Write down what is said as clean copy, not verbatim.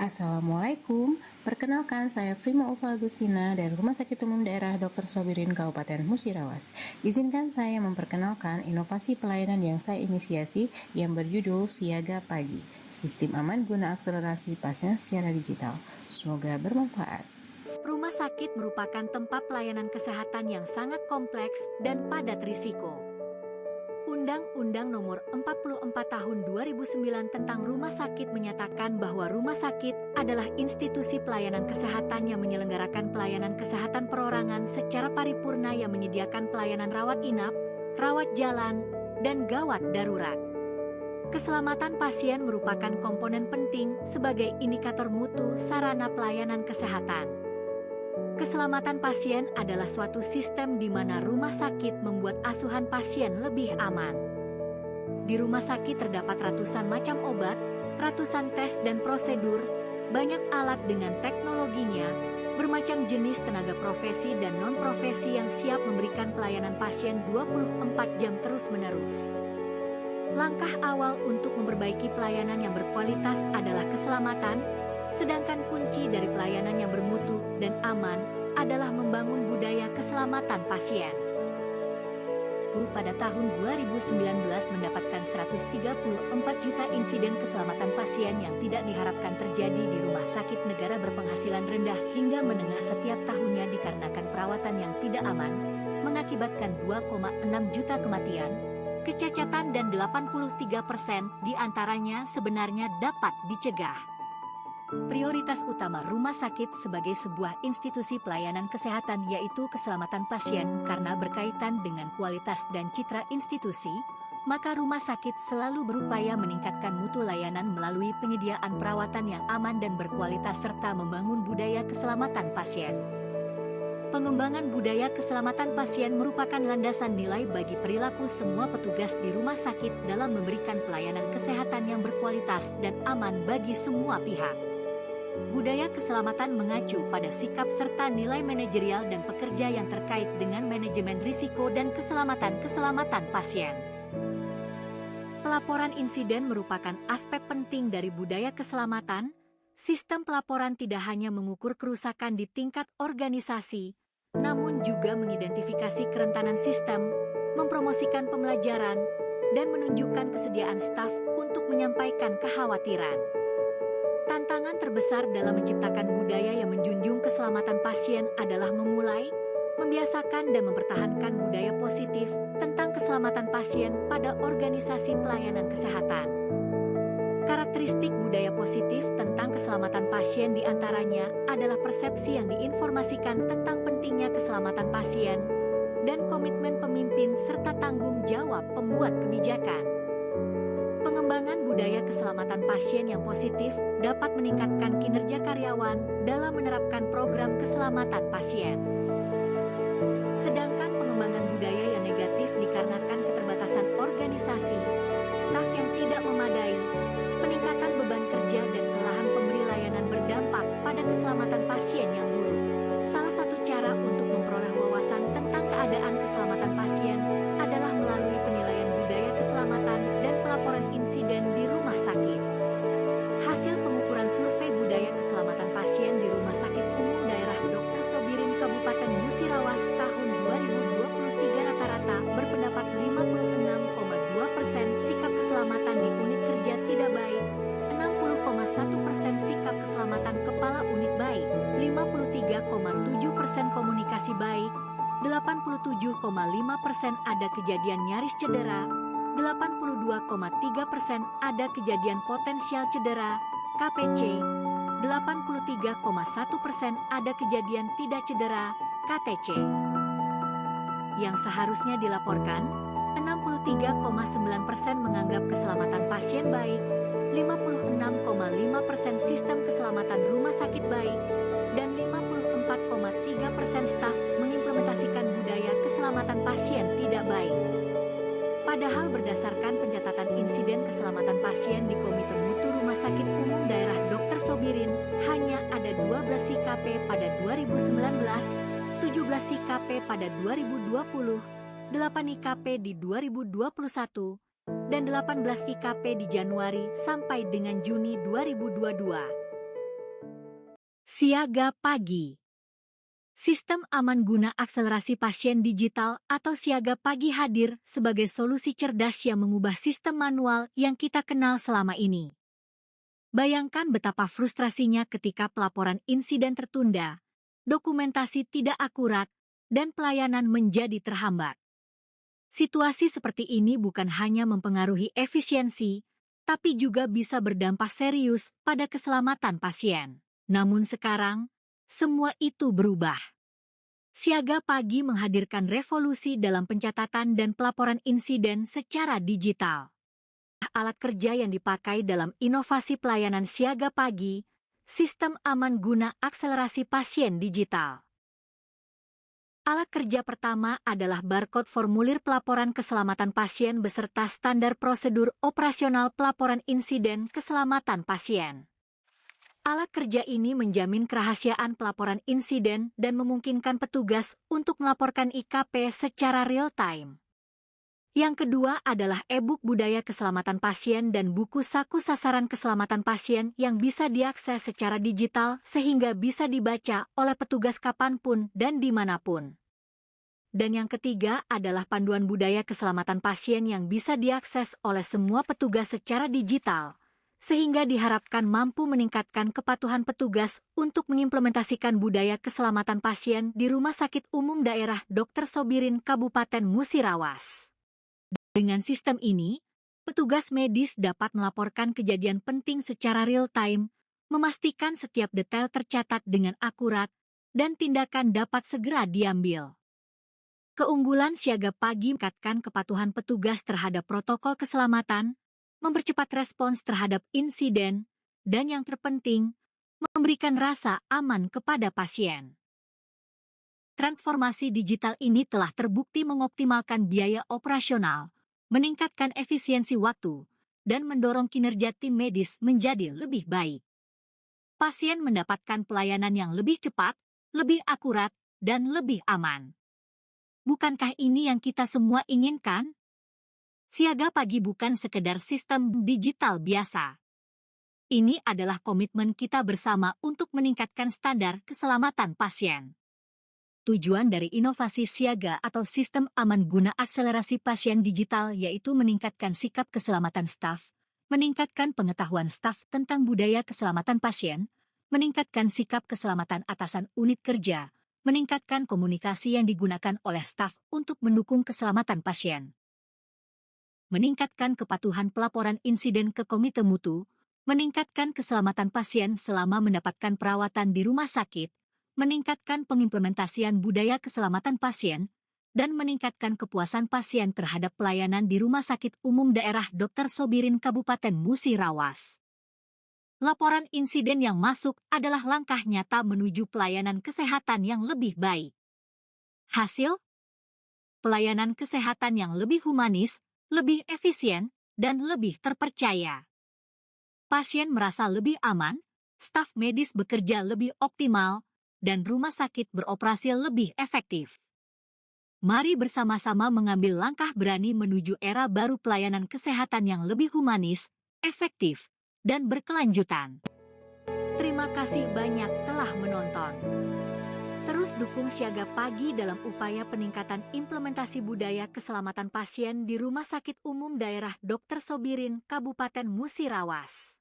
Assalamualaikum, perkenalkan saya Prima Ulfa Agustina dari Rumah Sakit Umum Daerah Dr. Sobirin Kabupaten Musirawas. Izinkan saya memperkenalkan inovasi pelayanan yang saya inisiasi yang berjudul Siaga Pagi, Sistem Aman Guna Akselerasi Pasien Secara Digital. Semoga bermanfaat. Rumah sakit merupakan tempat pelayanan kesehatan yang sangat kompleks dan padat risiko. Undang-Undang Nomor 44 Tahun 2009 tentang Rumah Sakit menyatakan bahwa rumah sakit adalah institusi pelayanan kesehatan yang menyelenggarakan pelayanan kesehatan perorangan secara paripurna yang menyediakan pelayanan rawat inap, rawat jalan, dan gawat darurat. Keselamatan pasien merupakan komponen penting sebagai indikator mutu sarana pelayanan kesehatan. Keselamatan pasien adalah suatu sistem di mana rumah sakit membuat asuhan pasien lebih aman. Di rumah sakit terdapat ratusan macam obat, ratusan tes dan prosedur, banyak alat dengan teknologinya, bermacam jenis tenaga profesi dan non-profesi yang siap memberikan pelayanan pasien 24 jam terus-menerus. Langkah awal untuk memperbaiki pelayanan yang berkualitas adalah keselamatan, sedangkan kunci dari pelayanan yang bermutu dan aman adalah membangun budaya keselamatan pasien. Pada tahun 2019 mendapatkan 134 juta insiden keselamatan pasien yang tidak diharapkan terjadi di rumah sakit negara berpenghasilan rendah hingga menengah setiap tahunnya dikarenakan perawatan yang tidak aman, mengakibatkan 2,6 juta kematian, kecacatan dan 83% diantaranya sebenarnya dapat dicegah. Prioritas utama rumah sakit sebagai sebuah institusi pelayanan kesehatan yaitu keselamatan pasien karena berkaitan dengan kualitas dan citra institusi, maka rumah sakit selalu berupaya meningkatkan mutu layanan melalui penyediaan perawatan yang aman dan berkualitas serta membangun budaya keselamatan pasien. Pengembangan budaya keselamatan pasien merupakan landasan nilai bagi perilaku semua petugas di rumah sakit dalam memberikan pelayanan kesehatan yang berkualitas dan aman bagi semua pihak. Budaya keselamatan mengacu pada sikap serta nilai manajerial dan pekerja yang terkait dengan manajemen risiko dan keselamatan pasien. Pelaporan insiden merupakan aspek penting dari budaya keselamatan. Sistem pelaporan tidak hanya mengukur kerusakan di tingkat organisasi, namun juga mengidentifikasi kerentanan sistem, mempromosikan pembelajaran, dan menunjukkan kesediaan staf untuk menyampaikan kekhawatiran. Tantangan terbesar dalam menciptakan budaya yang menjunjung keselamatan pasien adalah memulai, membiasakan dan mempertahankan budaya positif tentang keselamatan pasien pada organisasi pelayanan kesehatan. Karakteristik budaya positif tentang keselamatan pasien diantaranya adalah persepsi yang diinformasikan tentang pentingnya keselamatan pasien dan komitmen pemimpin serta tanggung jawab pembuat kebijakan. Pengembangan budaya keselamatan pasien yang positif dapat meningkatkan kinerja karyawan dalam menerapkan program keselamatan pasien. Sedangkan pengembangan budaya yang negatif dikarenakan keterbatasan organisasi, staf yang tidak memadai, peningkatan beban kerja dan kelelahan pemberi layanan berdampak pada keselamatan pasien yang buruk. Salah satu cara untuk memperoleh wawasan tentang keadaan keselamatan pasien adalah melalui penilaian budaya keselamatan dan pelaporan insiden di rumah sakit. Hasil pengukuran survei budaya keselamatan pasien di Rumah Sakit Umum Daerah Dr. Sobirin Kabupaten Musirawas tahun 2023 rata-rata berpendapat 56,2% sikap keselamatan di unit kerja tidak baik, 60,1% sikap keselamatan kepala unit baik, 53,7% komunikasi baik, 87,5% ada kejadian nyaris cedera, 82,3% ada kejadian potensial cedera, KPC, 83,1% ada kejadian tidak cedera, KTC. Yang seharusnya dilaporkan, 63,9% menganggap keselamatan pasien baik, 56,5% sistem keselamatan rumah sakit baik, dan 54,3% staf mengimplementasikan budaya keselamatan keselamatan pasien tidak baik. Padahal berdasarkan pencatatan insiden keselamatan pasien di Komite Mutu Rumah Sakit Umum Daerah Dr. Sobirin, hanya ada 12 CKP pada 2019, 17 CKP pada 2020, 8 IKP di 2021, dan 18 IKP di Januari sampai dengan Juni 2022. Siaga pagi. Sistem aman guna akselerasi pasien digital atau siaga pagi hadir sebagai solusi cerdas yang mengubah sistem manual yang kita kenal selama ini. Bayangkan betapa frustrasinya ketika pelaporan insiden tertunda, dokumentasi tidak akurat, dan pelayanan menjadi terhambat. Situasi seperti ini bukan hanya mempengaruhi efisiensi, tapi juga bisa berdampak serius pada keselamatan pasien. Namun sekarang, semua itu berubah. Siaga pagi menghadirkan revolusi dalam pencatatan dan pelaporan insiden secara digital. Alat kerja yang dipakai dalam inovasi pelayanan siaga pagi, sistem aman guna akselerasi pasien digital. Alat kerja pertama adalah barcode formulir pelaporan keselamatan pasien beserta standar prosedur operasional pelaporan insiden keselamatan pasien. Alat kerja ini menjamin kerahasiaan pelaporan insiden dan memungkinkan petugas untuk melaporkan IKP secara real-time. Yang kedua adalah e-book budaya keselamatan pasien dan buku saku sasaran keselamatan pasien yang bisa diakses secara digital sehingga bisa dibaca oleh petugas kapanpun dan dimanapun. Dan yang ketiga adalah panduan budaya keselamatan pasien yang bisa diakses oleh semua petugas secara digital, sehingga diharapkan mampu meningkatkan kepatuhan petugas untuk mengimplementasikan budaya keselamatan pasien di Rumah Sakit Umum Daerah Dr. Sobirin Kabupaten Musirawas. Dengan sistem ini, petugas medis dapat melaporkan kejadian penting secara real-time, memastikan setiap detail tercatat dengan akurat, dan tindakan dapat segera diambil. Keunggulan siaga pagi meningkatkan kepatuhan petugas terhadap protokol keselamatan, mempercepat respons terhadap insiden, dan yang terpenting, memberikan rasa aman kepada pasien. Transformasi digital ini telah terbukti mengoptimalkan biaya operasional, meningkatkan efisiensi waktu, dan mendorong kinerja tim medis menjadi lebih baik. Pasien mendapatkan pelayanan yang lebih cepat, lebih akurat, dan lebih aman. Bukankah ini yang kita semua inginkan? Siaga pagi bukan sekedar sistem digital biasa. Ini adalah komitmen kita bersama untuk meningkatkan standar keselamatan pasien. Tujuan dari inovasi siaga atau sistem aman guna akselerasi pasien digital yaitu meningkatkan sikap keselamatan staf, meningkatkan pengetahuan staf tentang budaya keselamatan pasien, meningkatkan sikap keselamatan atasan unit kerja, meningkatkan komunikasi yang digunakan oleh staf untuk mendukung keselamatan pasien, meningkatkan kepatuhan pelaporan insiden ke Komite Mutu, meningkatkan keselamatan pasien selama mendapatkan perawatan di rumah sakit, meningkatkan pengimplementasian budaya keselamatan pasien, dan meningkatkan kepuasan pasien terhadap pelayanan di Rumah Sakit Umum Daerah Dr. Sobirin Kabupaten Musirawas. Laporan insiden yang masuk adalah langkah nyata menuju pelayanan kesehatan yang lebih baik. Hasil? Pelayanan kesehatan yang lebih humanis, lebih efisien, dan lebih terpercaya. Pasien merasa lebih aman, staf medis bekerja lebih optimal, dan rumah sakit beroperasi lebih efektif. Mari bersama-sama mengambil langkah berani menuju era baru pelayanan kesehatan yang lebih humanis, efektif, dan berkelanjutan. Terima kasih banyak telah menonton. Terus dukung Siaga Pagi dalam upaya peningkatan implementasi budaya keselamatan pasien di Rumah Sakit Umum Daerah Dr. Sobirin, Kabupaten Musirawas.